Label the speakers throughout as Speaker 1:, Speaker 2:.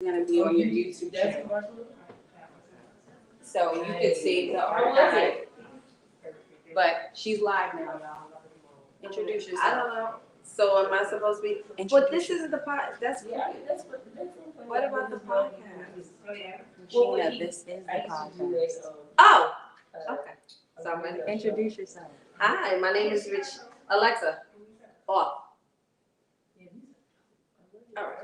Speaker 1: Going to be on your YouTube channel. So you can save the archive. But she's live now, y'all. Introduce yourself.
Speaker 2: I don't know. So am I supposed to be? But this isn't the pod. That's what about the podcast?
Speaker 1: Richina, this is the podcast.
Speaker 2: Oh, okay. So I'm ready.
Speaker 1: Introduce yourself.
Speaker 2: Hi, my name is Rich. Alexa, off. All right.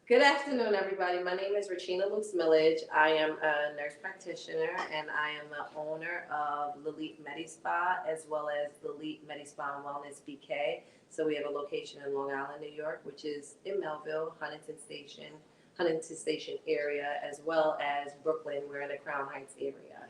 Speaker 2: Good afternoon, everybody. My name is Richina Millage. I am a nurse practitioner, and I am the owner of Elite Medispa, as well as the Elite Medispa and Wellness BK. So we have a location in Long Island, New York, which is in Melville, Huntington Station area, as well as Brooklyn. We're in the Crown Heights area.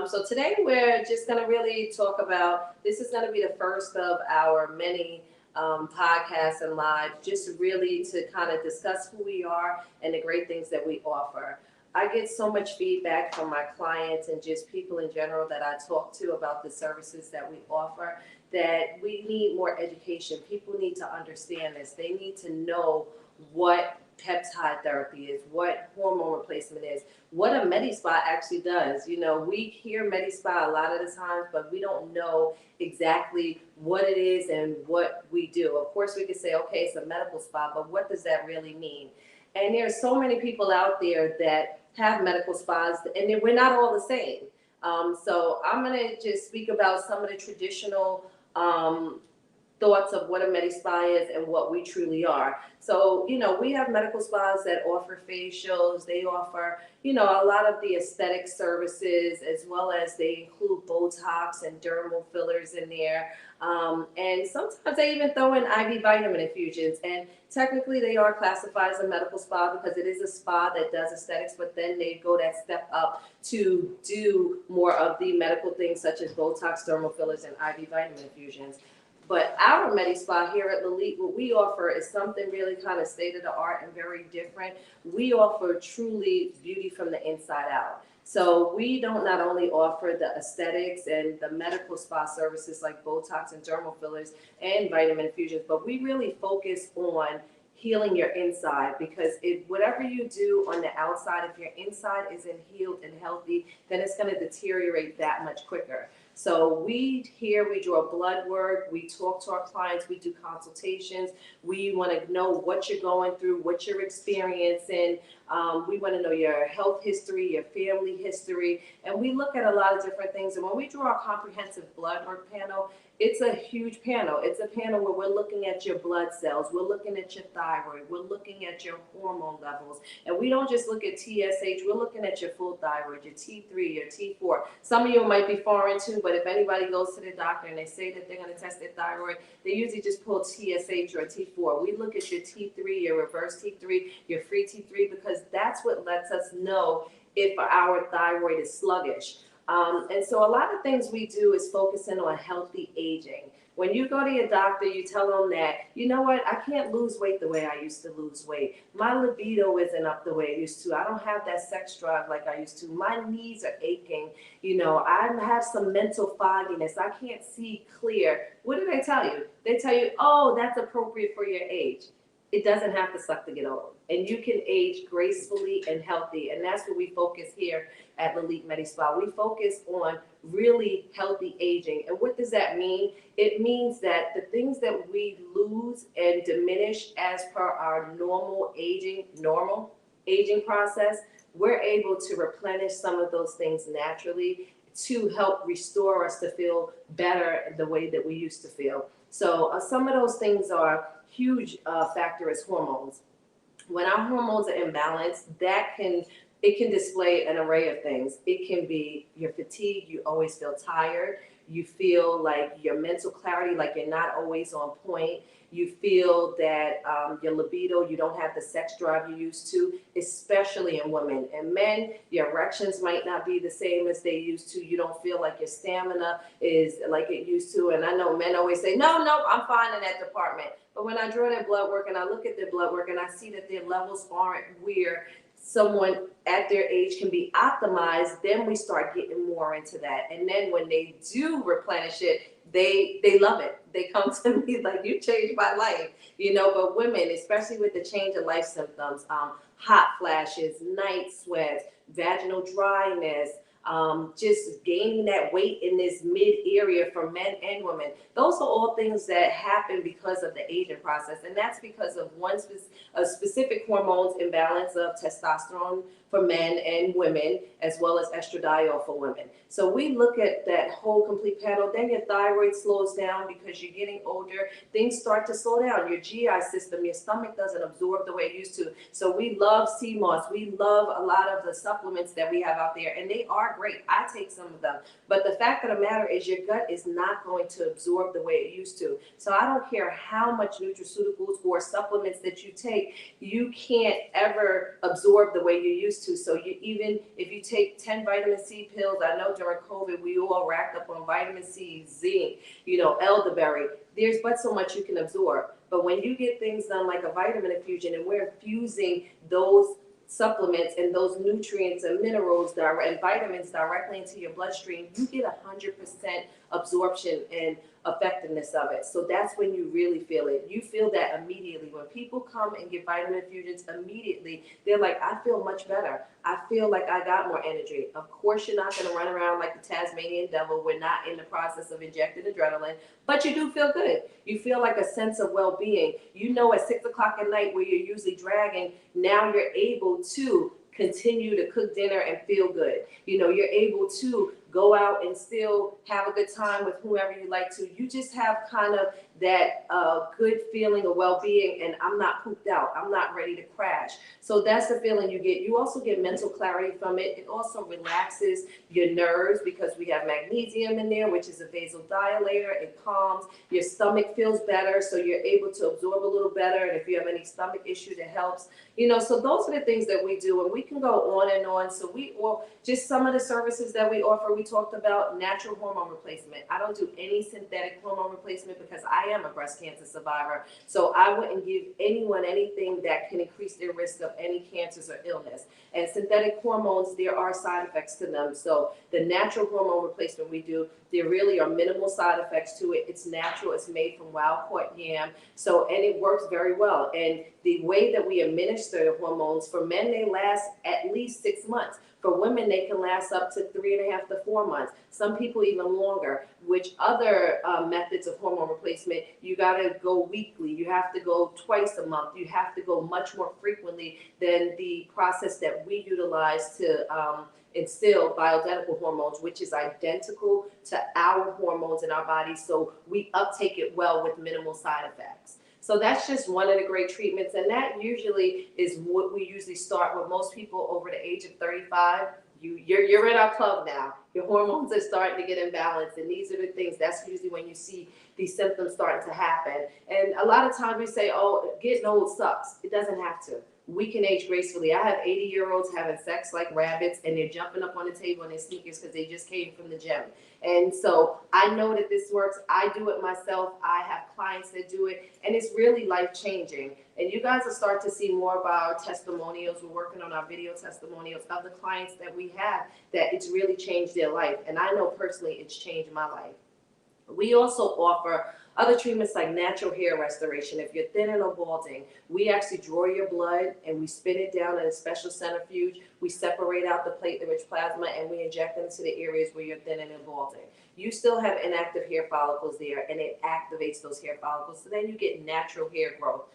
Speaker 2: So today we're just going to really talk about, this is going to be the first of our many podcasts and live, just really to kind of discuss who we are and the great things that we offer. I get so much feedback from my clients and just people in general that I talk to about the services that we offer, that we need more education. People need to understand this. They need to know what peptide therapy is, what hormone replacement is, what a Medispa actually does. You know, we hear Medispa a lot of the times, but we don't know exactly what it is and what we do. Of course, we could say, okay, it's a medical spa, but what does that really mean? And there's so many people out there that have medical spas, and we're not all the same. So I'm going to just speak about some of the traditional thoughts of what a Medispa is and what we truly are. So, you know, we have medical spas that offer facials. They offer, you know, a lot of the aesthetic services, as well as they include Botox and dermal fillers in there. And sometimes they even throw in IV vitamin infusions. And technically they are classified as a medical spa because it is a spa that does aesthetics, but then they go that step up to do more of the medical things such as Botox, dermal fillers, and IV vitamin infusions. But our Medispa here at Elite, what we offer is something really kind of state of the art and very different. We offer truly beauty from the inside out. So we don't not only offer the aesthetics and the medical spa services like Botox and dermal fillers and vitamin infusions, but we really focus on healing your inside, because whatever you do on the outside, if your inside isn't healed and healthy, then it's going to deteriorate that much quicker. So we draw blood work, we talk to our clients, we do consultations, we want to know what you're going through, what you're experiencing, we want to know your health history, your family history, and we look at a lot of different things. And when we do our comprehensive blood work panel, it's a huge panel. It's a panel where we're looking at your blood cells, we're looking at your thyroid, we're looking at your hormone levels, and we don't just look at TSH, we're looking at your full thyroid, your T3, your T4. Some of you might be foreign too, but if anybody goes to the doctor and they say that they're going to test their thyroid, they usually just pull TSH or T4. We look at your T3, your reverse T3, your free T3, because that's what lets us know if our thyroid is sluggish. And so a lot of things we do is focusing on healthy aging. When you go to your doctor, you tell them that, you know what, I can't lose weight the way I used to lose weight. My libido isn't up the way it used to. I don't have that sex drive like I used to. My knees are aching. You know, I have some mental fogginess. I can't see clear. What do they tell you? They tell you, oh, that's appropriate for your age. It doesn't have to suck to get old. And you can age gracefully and healthy. And that's what we focus here at Elite Medispa. We focus on really healthy aging. And what does that mean? It means that the things that we lose and diminish as per our normal aging process, we're able to replenish some of those things naturally to help restore us to feel better the way that we used to feel. So some of those things are huge factor is hormones. When our hormones are imbalanced, it can display an array of things. It can be your fatigue, you always feel tired. You feel like your mental clarity, like you're not always on point. You feel that your libido, you don't have the sex drive you used to, especially in women. And men, your erections might not be the same as they used to. You don't feel like your stamina is like it used to. And I know men always say, no, I'm fine in that department. But when I draw their blood work and I look at their blood work and I see that their levels aren't where someone at their age can be optimized, then we start getting more into that. And then when they do replenish it, they love it. They come to me like, you changed my life, you know. But women, especially with the change of life symptoms, hot flashes, night sweats, vaginal dryness, just gaining that weight in this mid area for men and women. Those are all things that happen because of the aging process, and that's because of a specific hormones imbalance of testosterone for men and women, as well as estradiol for women. So we look at that whole complete panel. Then your thyroid slows down because you're getting older. Things start to slow down. Your GI system, your stomach doesn't absorb the way it used to. So we love sea moss. We love a lot of the supplements that we have out there, and they are great. I take some of them. But the fact of the matter is your gut is not going to absorb the way it used to. So I don't care how much nutraceuticals or supplements that you take, you can't ever absorb the way you used to. So even if you take 10 vitamin C pills, I know during COVID we all racked up on vitamin C, zinc, elderberry. There's but so much you can absorb. But when you get things done like a vitamin infusion, and we're infusing those supplements and those nutrients and minerals and vitamins directly into your bloodstream, you get 100% absorption and effectiveness of it. So that's when you really feel it. You feel that immediately. When people come and get vitamin infusions, immediately they're like, I feel much better. I feel like I got more energy. Of course, you're not going to run around like the Tasmanian devil. We're not in the process of injecting adrenaline, but you do feel good. You feel like a sense of well-being. At 6 o'clock at night where you're usually dragging, now you're able to continue to cook dinner and feel good. You're able to go out and still have a good time with whoever you like to. You just have kind of that good feeling of well-being, and I'm not pooped out. I'm not ready to crash. So that's the feeling you get. You also get mental clarity from it. It also relaxes your nerves because we have magnesium in there, which is a vasodilator. It calms. Your stomach feels better, so you're able to absorb a little better. And if you have any stomach issues, it helps. So those are the things that we do, and we can go on and on. So just some of the services that we offer. We talked about natural hormone replacement. I don't do any synthetic hormone replacement because I am a breast cancer survivor. So I wouldn't give anyone anything that can increase their risk of any cancers or illness. And synthetic hormones, there are side effects to them. So the natural hormone replacement we do, there really are minimal side effects to it. It's natural. It's made from wild-caught yam. And it works very well. And the way that we administer the hormones, for men, they last at least 6 months. For women, they can last up to 3.5 to 4 months. Some people even longer. Which other methods of hormone replacement, you got to go weekly. You have to go twice a month. You have to go much more frequently than the process that we utilize to instill bioidentical hormones, which is identical to our hormones in our body. So we uptake it well with minimal side effects. So that's just one of the great treatments, and that usually is what we usually start with most people over the age of 35. You're in our club now. Your hormones are starting to get imbalanced, and these are the things. That's usually when you see these symptoms starting to happen. And a lot of times we say, "Oh, getting old sucks." It doesn't have to. We can age gracefully. I have 80-year-olds having sex like rabbits, and they're jumping up on the table in their sneakers because they just came from the gym. And so I know that this works. I do it myself. I have clients that do it, and it's really life-changing. And you guys will start to see more of our testimonials. We're working on our video testimonials of the clients that we have that it's really changed their life. And I know personally it's changed my life. We also offer other treatments like natural hair restoration. If you're thinning or balding, we actually draw your blood and we spin it down in a special centrifuge. We separate out the platelet-rich plasma and we inject it into the areas where you're thinning and balding. You still have inactive hair follicles there, and it activates those hair follicles. So then you get natural hair growth.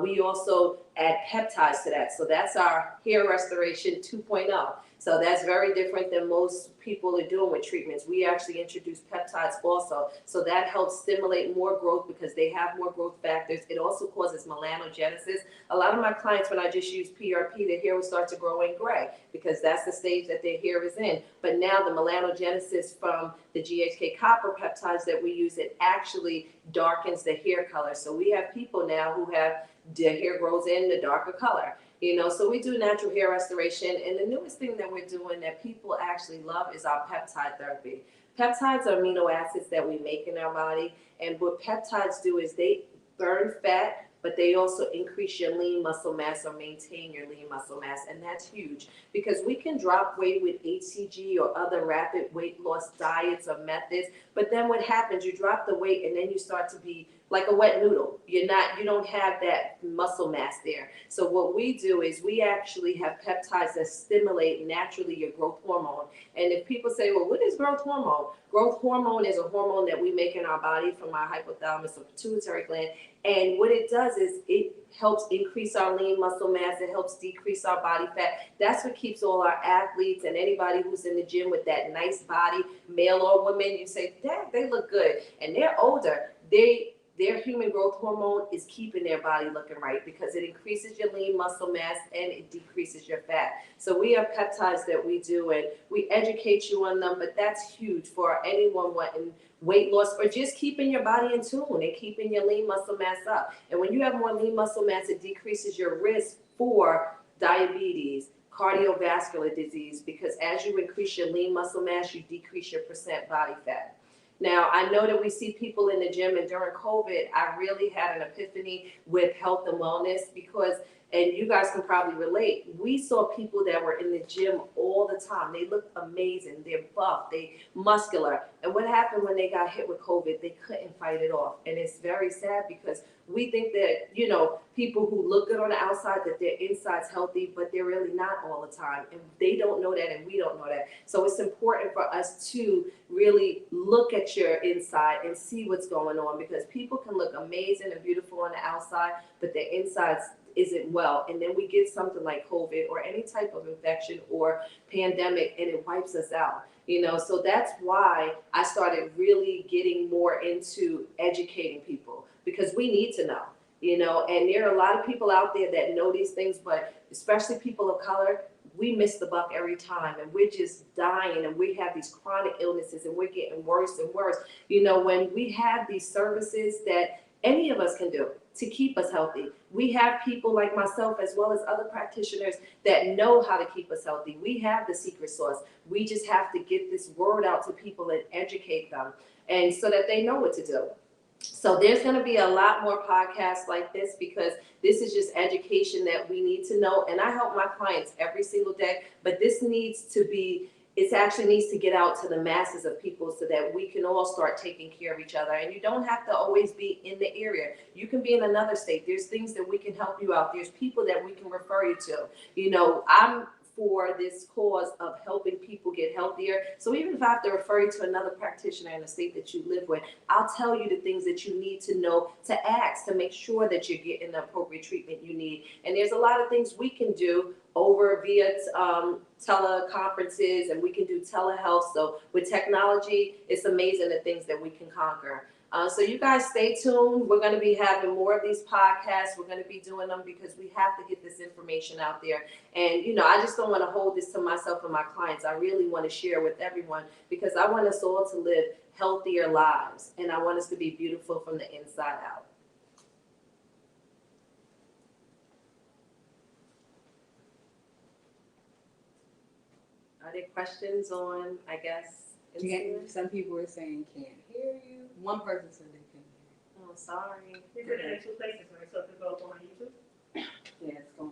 Speaker 2: We also add peptides to that. So that's our hair restoration 2.0. So that's very different than most people are doing with treatments. We actually introduce peptides also. So that helps stimulate more growth because they have more growth factors. It also causes melanogenesis. A lot of my clients, when I just use PRP, their hair will start to grow in gray because that's the stage that their hair is in. But now the melanogenesis from the GHK copper peptides that we use, it actually darkens the hair color. So we have people now who have their hair grows in the darker color. So we do natural hair restoration, and the newest thing that we're doing that people actually love is our peptide therapy. Peptides are amino acids that we make in our body, and what peptides do is they burn fat, but they also increase your lean muscle mass or maintain your lean muscle mass, and that's huge because we can drop weight with HCG or other rapid weight loss diets or methods, but then what happens, you drop the weight and then you start to be like a wet noodle. You don't have that muscle mass there. So what we do is we actually have peptides that stimulate naturally your growth hormone. And if people say, well, what is growth hormone? Growth hormone is a hormone that we make in our body from our hypothalamus or pituitary gland. And what it does is it helps increase our lean muscle mass. It helps decrease our body fat. That's what keeps all our athletes and anybody who's in the gym with that nice body, male or woman, you say, dang, they look good. And they're older. Their human growth hormone is keeping their body looking right because it increases your lean muscle mass and it decreases your fat. So we have peptides that we do and we educate you on them, but that's huge for anyone wanting weight loss or just keeping your body in tune and keeping your lean muscle mass up. And when you have more lean muscle mass, it decreases your risk for diabetes, cardiovascular disease, because as you increase your lean muscle mass, you decrease your percent body fat. Now, I know that we see people in the gym, and during COVID, I really had an epiphany with health and wellness because, and you guys can probably relate, we saw people that were in the gym all the time. They looked amazing. They're buff, they muscular. And what happened when they got hit with COVID? They couldn't fight it off. And it's very sad because we think that, people who look good on the outside, that their inside's healthy, but they're really not all the time. And they don't know that, and we don't know that. So it's important for us to really look at your inside and see what's going on, because people can look amazing and beautiful on the outside, but their insides isn't well. And then we get something like COVID or any type of infection or pandemic, and it wipes us out. So that's why I started really getting more into educating people, because we need to know. And there are a lot of people out there that know these things, but especially people of color, we miss the buck every time, and we're just dying, and we have these chronic illnesses, and we're getting worse and worse. When we have these services that any of us can do to keep us healthy, we have people like myself as well as other practitioners that know how to keep us healthy. We have the secret sauce. We just have to get this word out to people and educate them, and so that they know what to do. So there's going to be a lot more podcasts like this, because this is just education that we need to know. And I help my clients every single day, but this needs to be, it actually needs to get out to the masses of people so that we can all start taking care of each other. And you don't have to always be in the area. You can be in another state. There's things that we can help you out. There's people that we can refer you to. I'm for this cause of helping people get healthier. So even if I have to refer you to another practitioner in the state that you live with, I'll tell you the things that you need to know, to ask, to make sure that you're getting the appropriate treatment you need. And there's a lot of things we can do over via teleconferences, and we can do telehealth. So with technology, it's amazing the things that we can conquer. So you guys stay tuned. We're going to be having more of these podcasts. We're going to be doing them because we have to get this information out there. And, I just don't want to hold this to myself and my clients. I really want to share with everyone, because I want us all to live healthier lives, and I want us to be beautiful from the inside out. Are there questions on, I guess, Instagram?
Speaker 1: Some people were saying can't hear you. One person said they couldn't hear you.
Speaker 2: Oh, sorry.
Speaker 3: You did it in two places, right? So if it goes on YouTube?
Speaker 1: Yeah, it's going